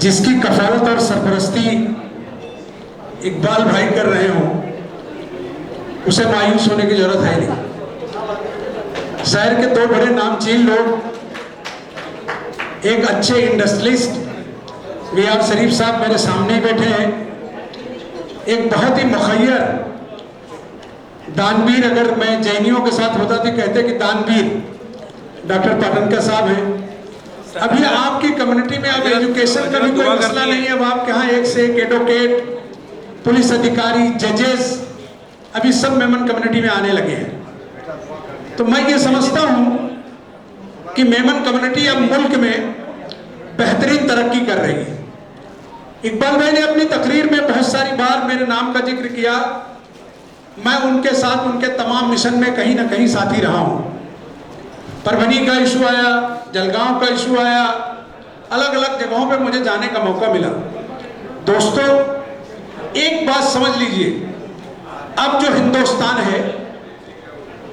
जिसकी कफालत और सरपरस्ती इकबाल भाई कर रहे हो, उसे मायूस होने की जरूरत है नहीं। शहर के दो बड़े नामचीन लोग, एक अच्छे इंडस्ट्रियलिस्ट वीआर शरीफ साहब मेरे सामने बैठे हैं, एक बहुत ही मुखय्यर दानवीर, अगर मैं जैनियों के साथ होता तो कहते कि दानवीर डॉक्टर पाटनकर साहब हैं। अभी आपकी कम्युनिटी में अब एजुकेशन का भी कोई मसला नहीं है। अब आपके यहाँ एक से एक एडवोकेट, पुलिस अधिकारी, जजेस अभी सब मेमन कम्युनिटी में आने लगे हैं। तो मैं ये समझता हूँ कि मेमन कम्युनिटी अब मुल्क में बेहतरीन तरक्की कर रही है। इकबाल भाई ने अपनी तकरीर में बहुत सारी बार मेरे नाम का जिक्र किया। मैं उनके साथ उनके तमाम मिशन में कहीं ना कहीं साथी रहा हूँ। परभनी का इशू आया, जलगांव का इशू आया, अलग अलग जगहों पे मुझे जाने का मौका मिला। दोस्तों, एक बात समझ लीजिए, अब जो हिंदुस्तान है,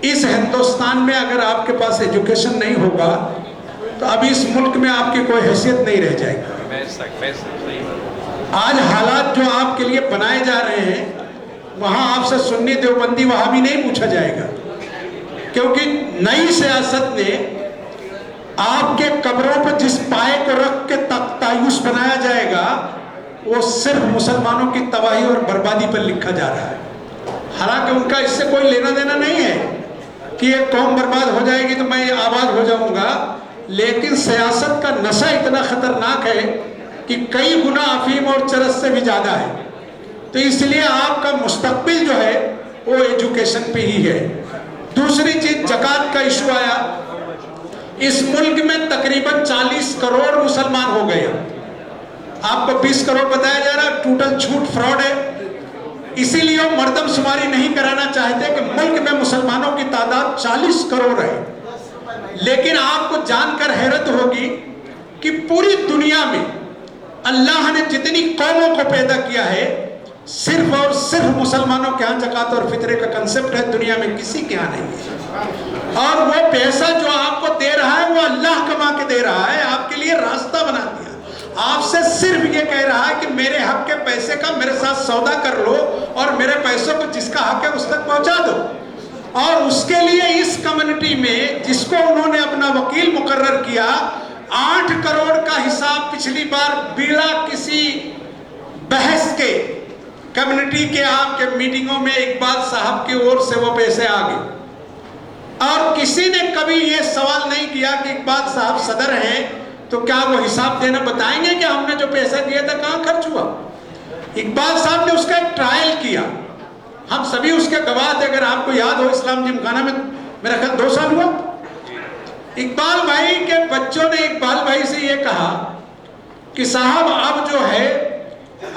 इस हिंदुस्तान में अगर आपके पास एजुकेशन नहीं होगा तो अभी इस मुल्क में आपकी कोई हैसियत नहीं रह जाएगी। आज हालात जो आपके लिए बनाए जा रहे हैं, वहां आपसे सुन्नी देवबंदी वहाबी नहीं पूछा जाएगा, क्योंकि नई सियासत ने आपके कब्रों पर जिस पाए को रख के तायूस बनाया जाएगा, वो सिर्फ मुसलमानों की तबाही और बर्बादी पर लिखा जा रहा है। हालांकि उनका इससे कोई लेना देना नहीं है कि एक कौम बर्बाद हो जाएगी तो मैं आबाद हो जाऊंगा, लेकिन सियासत का नशा इतना खतरनाक है कि कई गुना अफीम और चरस से भी ज्यादा है। तो इसलिए आपका मुस्तकबिल जो है वो एजुकेशन पे ही है। दूसरी चीज, ज़कात का इशू आया। इस मुल्क में तकरीबन 40 करोड़ मुसलमान हो गए। आपको 20 करोड़ बताया जा रहा है, टोटल झूठ, फ्रॉड है। इसीलिए वो मर्दमशुमारी नहीं कराना चाहते कि मुल्क में मुसलमानों की तादाद 40 करोड़ है। लेकिन आपको जानकर हैरत होगी कि पूरी दुनिया में अल्लाह ने जितनी कौमों को पैदा किया है, सिर्फ और सिर्फ मुसलमानों के यहाँ ज़कात और फितरे का कंसेप्ट है, दुनिया में किसी के यहाँ नहीं है। और वो पैसा जो आपको दे रहा है वो अल्लाह कमा के दे रहा है, आपके लिए रास्ता बना दिया। आपसे सिर्फ ये कह रहा है कि मेरे हक के पैसे का मेरे साथ सौदा कर लो और मेरे पैसों को जिसका हक है उस तक पहुंचा दो। और उसके लिए इस कम्युनिटी में जिसको उन्होंने अपना वकील मुकर्रर किया, 8 करोड़ का हिसाब पिछली बार बिना किसी बहस के कम्युनिटी के आपके मीटिंगों में इकबाल साहब की ओर से वो पैसे आ गए। और किसी ने कभी ये सवाल नहीं किया कि इकबाल साहब सदर हैं तो क्या वो हिसाब देना बताएंगे कि हमने जो पैसा दिया था कहां खर्च हुआ। इकबाल साहब ने उसका एक ट्रायल किया, हम सभी उसके गवाह थे। अगर आपको याद हो, इस्लाम जिमखाना में मेरा ख्याल 2 साल हुआ। इकबाल भाई के बच्चों ने इकबाल भाई से ये कहा कि साहब अब जो है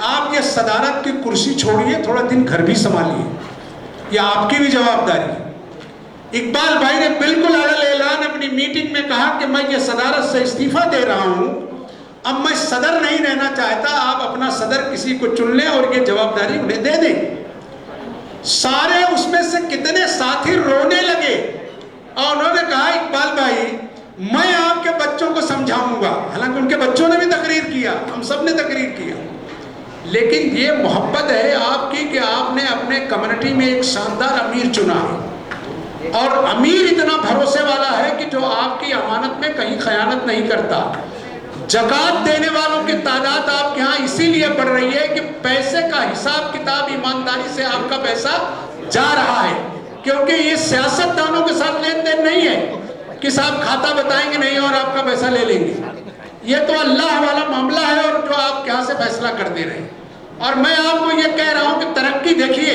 आप ये सदारत की कुर्सी छोड़िए, थोड़ा दिन घर भी संभालिए, ये आपकी भी जवाबदारी है। इकबाल भाई ने बिल्कुल अलग-ऐलान अपनी मीटिंग में कहा कि मैं ये सदारत से इस्तीफा दे रहा हूं, अब मैं सदर नहीं रहना चाहता, आप अपना सदर किसी को चुन लें और ये जवाबदारी उन्हें दे दें। सारे उसमें से कितने साथी रोने लगे और उन्होंने कहा इकबाल भाई मैं आपके बच्चों को समझाऊंगा। हालांकि उनके बच्चों ने भी तकरीर किया, हम सब ने तकरीर किया, लेकिन ये मोहब्बत है आपकी कि आपने अपने कम्युनिटी में एक शानदार अमीर चुना है। और अमीर इतना भरोसे वाला है कि जो आपकी अमानत में कहीं खयानत नहीं करता। ज़कात देने वालों की तादाद आपके यहाँ इसीलिए बढ़ रही है कि पैसे का हिसाब किताब ईमानदारी से आपका पैसा जा रहा है, क्योंकि ये सियासतदानों के साथ लेन देन नहीं है कि साहब खाता बताएंगे नहीं और आपका पैसा ले लेंगे। ये तो अल्लाह वाला मामला है और जो आप यहाँ से फैसला कर दे रहे हैं। और मैं आपको ये कह रहा हूँ कि तरक्की देखिए,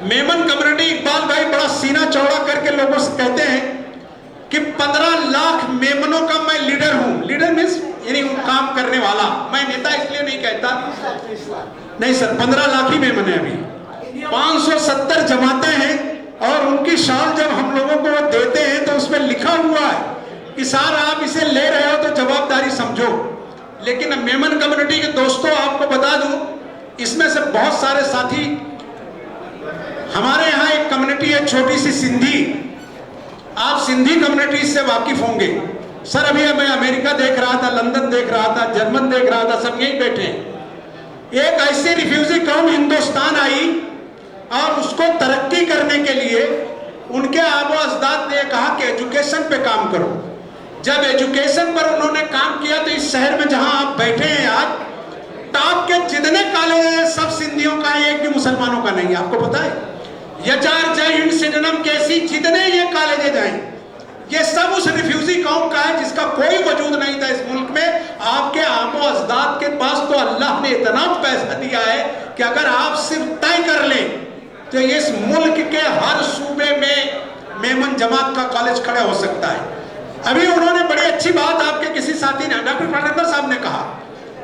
मेमन कम्युनिटी, इकबाल भाई बड़ा सीना चौड़ा करके लोगों से कहते हैं कि 15 लाख मेमनों का मैं लीडर हूँ। लीडर मीन्स यानी काम करने वाला, मैं नेता इसलिए नहीं कहता, नहीं सर, 15 लाख ही मेमन है। अभी 570 जमाते हैं और उनकी शाल जब हम लोगों को देते हैं तो उसमें लिखा हुआ है कि सर आप इसे ले रहे हो तो जवाबदारी समझो। लेकिन मेमन कम्युनिटी के दोस्तों, आपको बता दूं, इसमें से बहुत सारे साथी, हमारे यहाँ एक कम्युनिटी है छोटी सी सिंधी, आप सिंधी कम्युनिटी से वाकिफ होंगे। सर अभी मैं अमेरिका देख रहा था, लंदन देख रहा था, जर्मन देख रहा था, सब यहीं बैठे हैं। एक ऐसी रिफ्यूजी कौम हिंदुस्तान आई और उसको तरक्की करने के लिए उनके आबो अजदाद ने कहा कि एजुकेशन पे काम करो। जब एजुकेशन पर उन्होंने काम किया तो इस शहर में जहां आप बैठे हैं आज, टॉप के जितने कॉलेज हैं सब सिंधियों का है, एक भी मुसलमानों का नहीं है। आपको पता है? यचार, जय हिंद, सिडनम, कैसी जितने ये कॉलेजेज हैं ये सब उस रिफ्यूजी कौम का है जिसका कोई वजूद नहीं था इस मुल्क में। आपके आबो अजदाद के पास तो अल्लाह ने इतना पैसा दिया है कि अगर आप सिर्फ तय कर लें तो इस मुल्क के हर सूबे में मेमन जमात का कॉलेज खड़ा हो सकता है। अभी उन्होंने बड़ी अच्छी बात आपके किसी साथी ने, डॉक्टर पाटनकर साहब ने कहा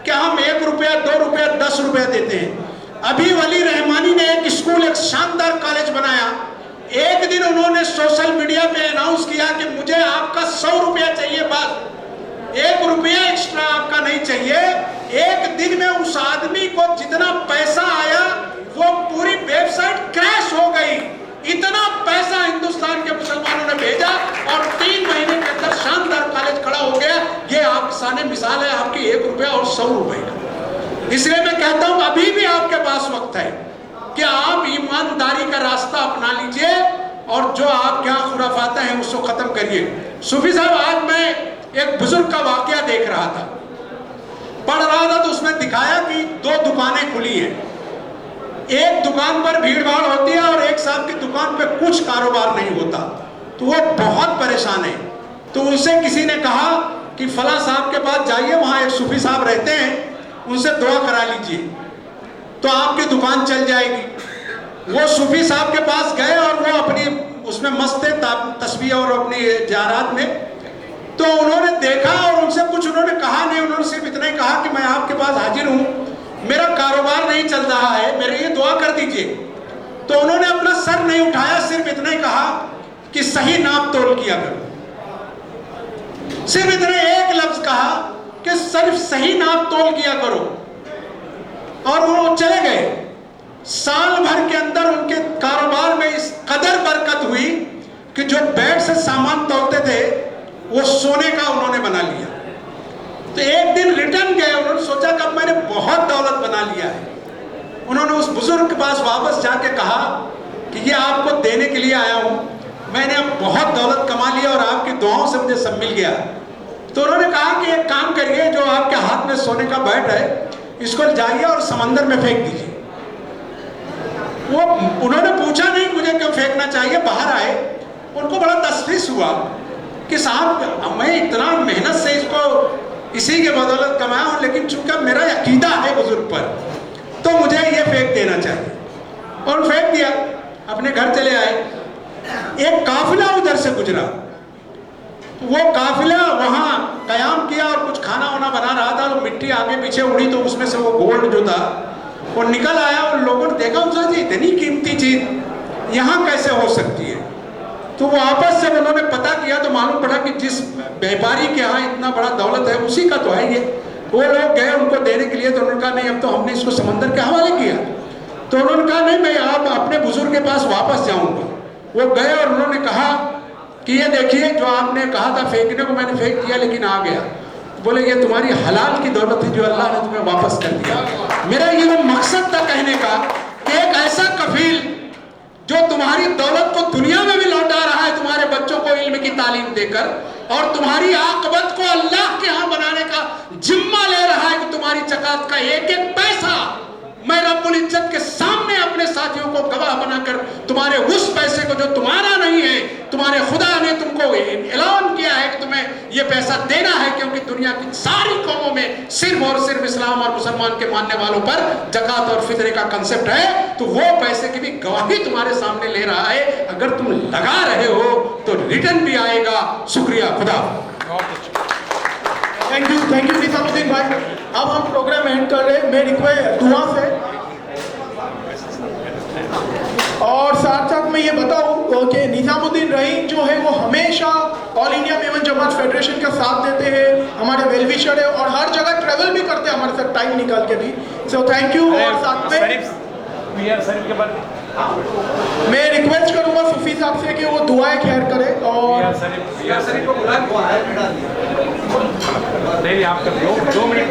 कि हम 1 रुपया, 2 रुपया, 10 रुपया देते हैं। अभी वली रहमानी ने एक स्कूल, एक शानदार कॉलेज बनाया। एक दिन उन्होंने सोशल मीडिया पे अनाउंस किया कि मुझे आपका 100 रुपया चाहिए, बस 1 रुपया एक्स्ट्रा आपका नहीं चाहिए। एक दिन में उस आदमी को जितना पैसा आया वो पूरी वेबसाइट क्रैश हो गई। इतना पैसा हिंदुस्तान के मुसलमानों ने भेजा और 3 महीने के अंदर शानदार कॉलेज खड़ा हो गया। ये आपके सामने मिसाल है आपकी 1 रुपया और 100 रुपए का। इसलिए मैं कहता हूं अभी भी आपके पास वक्त है कि आप ईमानदारी का रास्ता अपना लीजिए और जो आपके यहाँ खुराफात हैं उसको खत्म करिए। सूफी साहब, आज मैं एक बुजुर्ग का वाकया देख रहा था, पढ़ रहा था, तो उसमें दिखाया कि 2 दुकानें खुली हैं। एक दुकान पर भीड़ भाड़ होती है और एक साहब की दुकान पे कुछ कारोबार नहीं होता, तो वो बहुत परेशान है। तो उनसे किसी ने कहा कि फला साहब के पास जाइए, वहाँ एक सूफी साहब रहते हैं, उनसे दुआ करा लीजिए तो आपकी दुकान चल जाएगी। वो सूफी साहब के पास गए और वो अपनी उसमें मस्त थे तस्बीह और अपनी जारात में। तो उन्होंने देखा और उनसे कुछ उन्होंने कहा नहीं, उन्होंने सिर्फ इतना ही कहा कि मैं आपके पास हाजिर हूँ, मेरा कारोबार नहीं चल रहा है, मेरे लिए दुआ कर दीजिए। तो उन्होंने अपना सर नहीं उठाया, सिर्फ इतना ही कहा कि सही नाप तोल किया करो। सिर्फ इतने एक लफ्ज कहा कि सिर्फ सही नाप तोल किया करो और वो चले गए। साल भर के अंदर उनके कारोबार में इस कदर बरकत हुई कि जो बेड से सामान तोलते थे वो सोने का उन्होंने बना लिया। तो एक दिन रिटर्न गए, उन्होंने सोचा कि अब मैंने बहुत दौलत बना लिया है। उन्होंने उस बुजुर्ग के पास वापस जाके कहा कि ये आपको देने के लिए आया हूँ, मैंने अब बहुत दौलत कमा लिया और आपकी दुआओं से मुझे सब मिल गया। तो उन्होंने कहा कि एक काम करिए, जो आपके हाथ में सोने का बैट है इसको जाइए और समंदर में फेंक दीजिए। वो उन्होंने पूछा नहीं मुझे क्यों फेंकना चाहिए, बाहर आए, उनको बड़ा तसलीस हुआ कि साहब मैं इतना मेहनत से इसको इसी के बदौलत कमाया हूं, लेकिन चूंकि मेरा अकीदा है बुजुर्ग पर तो मुझे ये फेंक देना चाहिए। और फेंक दिया, अपने घर चले आए। एक काफिला उधर से गुजरा, वो काफिला वहां कयाम किया और कुछ खाना वाना बना रहा था, तो मिट्टी आगे पीछे उड़ी तो उसमें से वो गोल्ड जो था वो निकल आया और लोगों ने देखा उनसे इतनी कीमती चीज यहाँ कैसे हो सकती है। तो वो आपस से उन्होंने पता किया तो मालूम पड़ा कि जिस व्यापारी के यहाँ इतना बड़ा दौलत है उसी का तो है ये। वो लोग गए उनको देने के लिए, तो उन्होंने कहा नहीं अब तो हमने इसको समंदर के हवाले किया। तो उन्होंने कहा नहीं मैं आप अपने बुजुर्ग के पास वापस जाऊंगा। वो गए और उन्होंने कहा कि ये देखिए जो आपने कहा था फेंकने को मैंने फेंक दिया लेकिन आ गया। बोले ये तुम्हारी हलाल की दौलत है जो अल्लाह ने तुम्हें वापस कर दिया। मेरा ये वो मकसद था कहने का कि एक ऐसा कफील जो तुम्हारी दौलत को दुनिया में भी लौटा रहा है, तुम्हारे बच्चों को इल्म की तालीम देकर, और तुम्हारी आकबत को अल्लाह के यहाँ बनाने का जिम्मा ले रहा है कि तुम्हारी जकात का एक एक पैसा मैं रब्बुल इज्जत के सामने अपने साथियों को गवाह बनाकर तुम्हारे उस पैसे को जो तुम्हारा नहीं है, तुम्हारे खुदा ने तुमको ऐलान किया है कि तुम्हें ये पैसा देना है, क्योंकि दुनिया की सारी कौमों में सिर्फ और सिर्फ इस्लाम और मुसलमान के मानने वालों पर जकात और फितरे का कंसेप्ट है, तो वो पैसे की भी गवाही तुम्हारे सामने ले रहा है। अगर तुम लगा रहे हो तो रिटर्न भी आएगा। शुक्रिया, खुदा। थैंक यू निजामुद्दीन भाई। अब हम प्रोग्राम एंड कर रहे हैं। मैं रिक्वेस्ट दुआ से और साथ साथ मैं ये बताऊं कि निजामुद्दीन रहीम जो है वो हमेशा ऑल इंडिया मेमन जमात फेडरेशन का साथ देते हैं, हमारे वेलविशर है और हर जगह ट्रेवल भी करते हैं हमारे साथ टाइम निकाल के भी। So thank you. और साथ में शरीफ के बाद मैं रिक्वेस्ट करूंगा सूफी साहब से कि वो दुआएं खैर करे और नहीं आप कर 2 मिनट